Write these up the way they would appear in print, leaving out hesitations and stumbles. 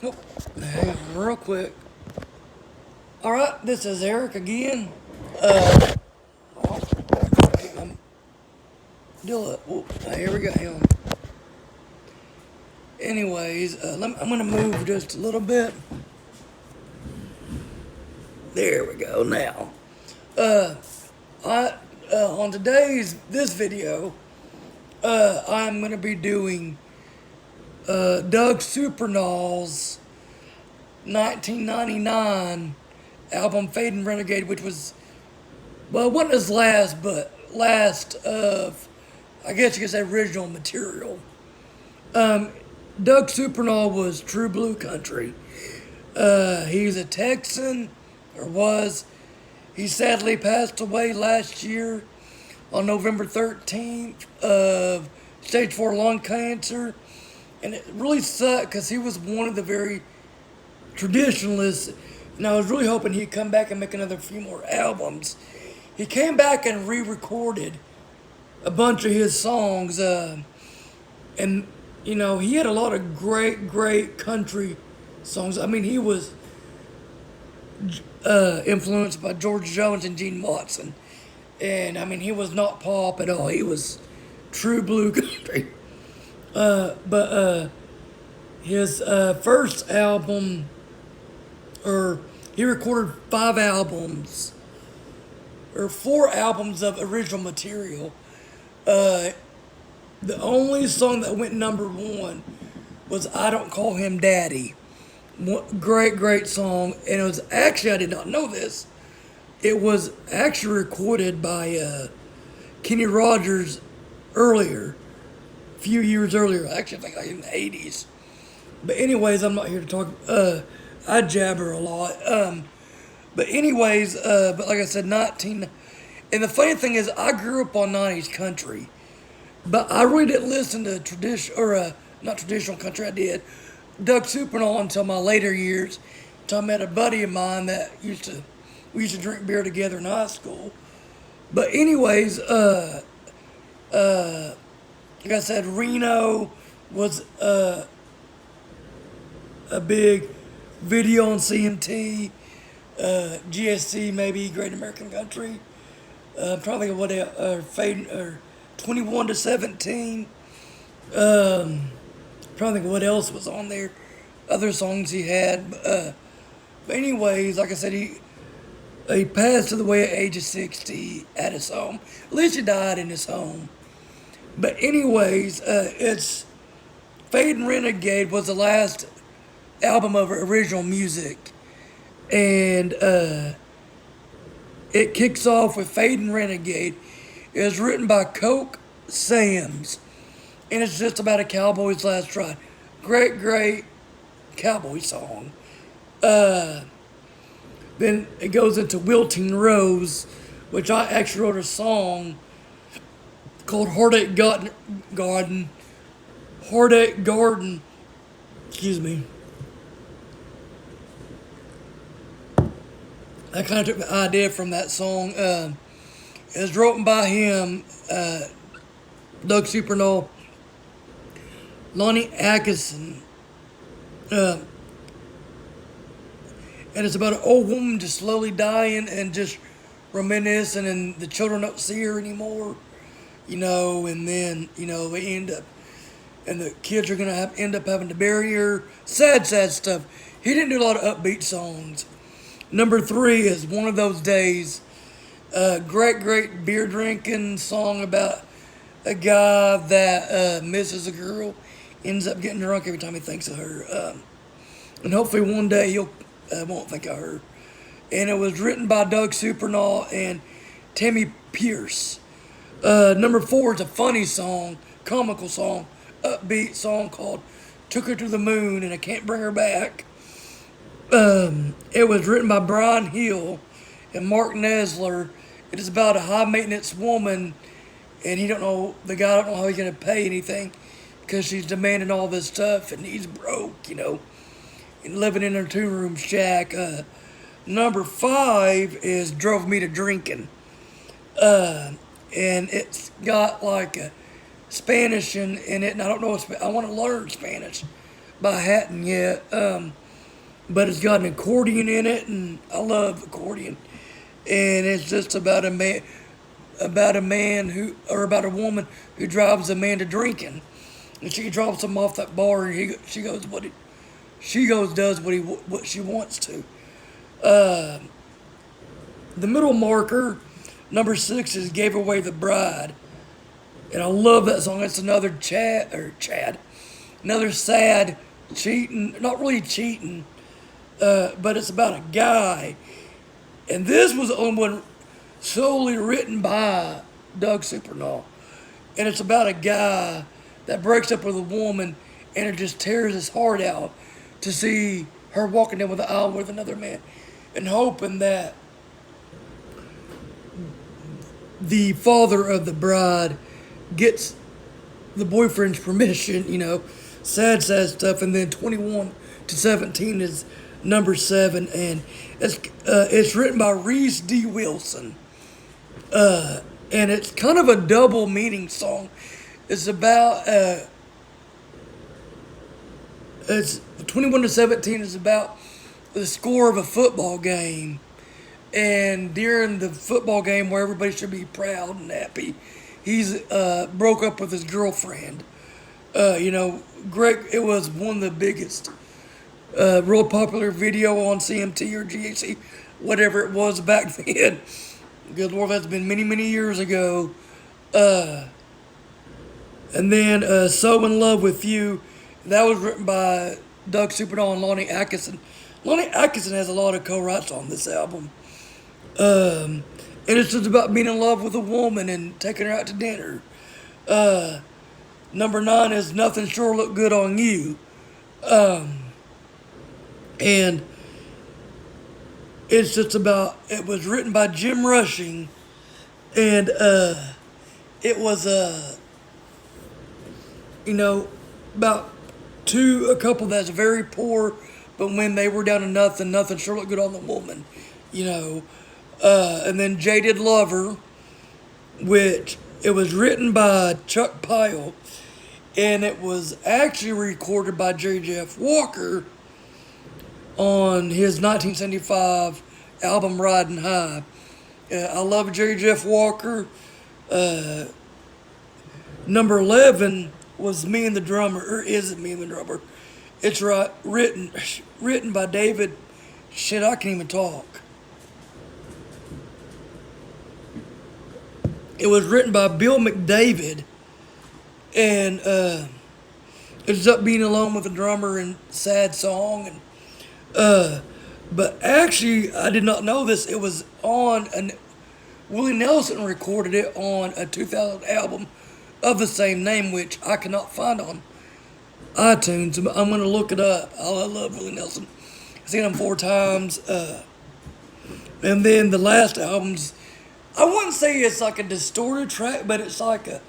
Oh, hang on real quick. Alright, this is Eric again. I'm still here we go. Hang on. Anyways, I'm going to move just a little bit. There we go now. On this video, I'm going to be doing Doug Supernaw's 1999 album Fadin Renegade, which was, well, it wasn't his last, but last of, I guess you could say, original material. Doug Supernaw was true blue country. He's a Texan, or was. He sadly passed away last year on November 13th of stage 4 lung cancer. And it really sucked because he was one of the very traditionalists. And I was really hoping he'd come back and make another few more albums. He came back and re-recorded a bunch of his songs. And, you know, he had a lot of great country songs. I mean, he was influenced by George Jones and Gene Watson. And, I mean, he was not pop at all. He was true blue country. But his first album, or he recorded 5 albums, or 4 albums of original material. The only song that went #1 was I Don't Call Him Daddy. Great song. And it was actually, I did not know this, it was actually recorded by Kenny Rogers earlier, a few years earlier. Actually, I think like in the 80s. But anyways, I'm not here to talk, I jabber a lot. But anyways, but like I said, and the funny thing is, I grew up on 90s country. But I really didn't listen to not traditional country, I did Doug Supernaw until my later years. Until I met a buddy of mine that we used to drink beer together in high school. But anyways, like I said, Reno was a big video on CMT, GSC maybe, Great American Country. I'm trying to think of what Fadin, or 21 to 17. Trying to think of what else was on there. Other songs he had. But anyways, like I said, he passed away at age of 60 at his home. At least he died in his home. But anyways, it's Fadin Renegade was the last album of original music. And it kicks off with Fadin Renegade. It was written by Coke Sam's, and it's just about a cowboy's last ride. Great cowboy song. Then it goes into Wilting Rose, which I actually wrote a song called Heartache Garden. Heartache Garden. Excuse me. I kind of took the idea from that song. It was written by him, Doug Supernaw, Lonnie Atkinson, and it's about an old woman just slowly dying and just reminiscing, and the children don't see her anymore, you know, and then, you know, they end up, and the kids are going to end up having to bury her. Sad stuff. He didn't do a lot of upbeat songs. #3 is One of Those Days. Great beer drinking song about a guy that misses a girl, ends up getting drunk every time he thinks of her, and hopefully one day he'll won't think of her. And it was written by Doug Supernaw and Tammy Pierce. #4 is a funny song, comical song, upbeat song called "Took Her to the Moon and I Can't Bring Her Back." It was written by Brian Hill and Mark Nesler. It is about a high-maintenance woman, and the guy don't know how he's going to pay anything because she's demanding all this stuff, and he's broke, you know, and living in her 2-room shack. #5 is Drove Me to Drinking. And it's got like a Spanish in it, and I don't know I want to learn Spanish. by Hatton yet. But it's got an accordion in it, and I love accordion. And it's just about a man who, or about a woman who drives a man to drinking, and she drops him off that bar, and she goes does what she wants to. The middle marker, number 6, is "Gave Away the Bride," and I love that song. It's another another sad cheating, not really cheating, but it's about a guy, and this was the only one solely written by Doug Supernaw, and it's about a guy that breaks up with a woman, and it just tears his heart out to see her walking down the aisle with another man, and hoping that the father of the bride gets the boyfriend's permission, sad stuff. And then 21 to 17 is number 7, and it's written by Reese D. Wilson. And it's kind of a double meaning song. It's about, it's 21 to 17 is about the score of a football game. And during the football game where everybody should be proud and happy, he's broke up with his girlfriend. Greg, it was one of the biggest, real popular video on CMT or GAC, whatever it was back then. Good Lord, that's been many, many years ago. And then So In Love With You, that was written by Doug Supernaw and Lonnie Atkinson. Lonnie Atkinson has a lot of co-writes on this album. And it's just about being in love with a woman and taking her out to dinner. Number 9 is Nothing Sure Look Good on You. And it's just about, it was written by Jim Rushing, and it was, about a couple that's very poor, but when they were down to nothing sure looked good on the woman, and then Jaded Lover, which it was written by Chuck Pyle, and it was actually recorded by J. Jeff Walker on his 1975 album Riding High. I love J. Jeff Walker. Number 11 was Me and the Drummer, or is it Me and the Drummer? It's written by David. Shit, I can't even talk. It was written by Bill McDavid, and it's up being alone with a drummer and sad song. And but actually, I did not know this. It was on Willie Nelson recorded it on a 2000 album of the same name, which I cannot find on iTunes. I'm going to look it up. I love Willie Nelson. I've seen him 4 times. And then the last album's, I wouldn't say it's like a distorted track, but it's like a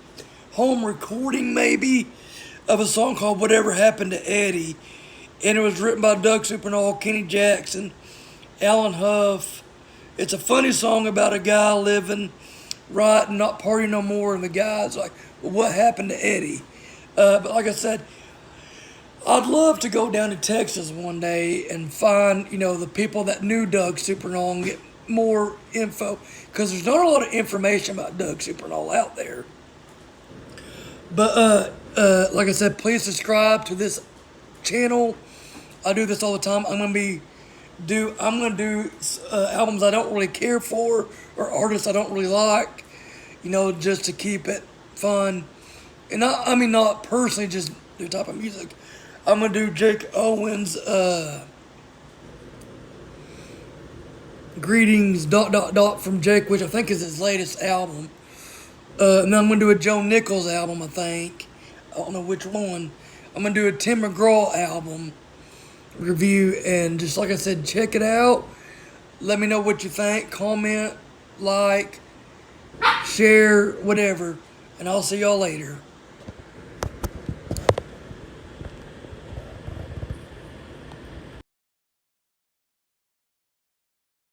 home recording maybe of a song called Whatever Happened to Eddie. And it was written by Doug Supernaw, Kenny Jackson, Alan Huff. It's a funny song about a guy living right and not partying no more. And the guy's like, well, what happened to Eddie? But like I said, I'd love to go down to Texas one day and find, the people that knew Doug Supernaw and get more info, because there's not a lot of information about Doug Supernaw out there. But like I said, please subscribe to this channel. I do this all the time. I'm gonna do albums I don't really care for or artists I don't really like, just to keep it fun. And not personally, just the type of music. I'm gonna do Jake Owens' Greetings ... from Jake, which I think is his latest album. And then I'm gonna do a Joe Nichols album, I think. I don't know which one. I'm gonna do a Tim McGraw album review, and just like I said, check it out. Let me know what you think. Comment, like, share, whatever, and I'll see y'all later.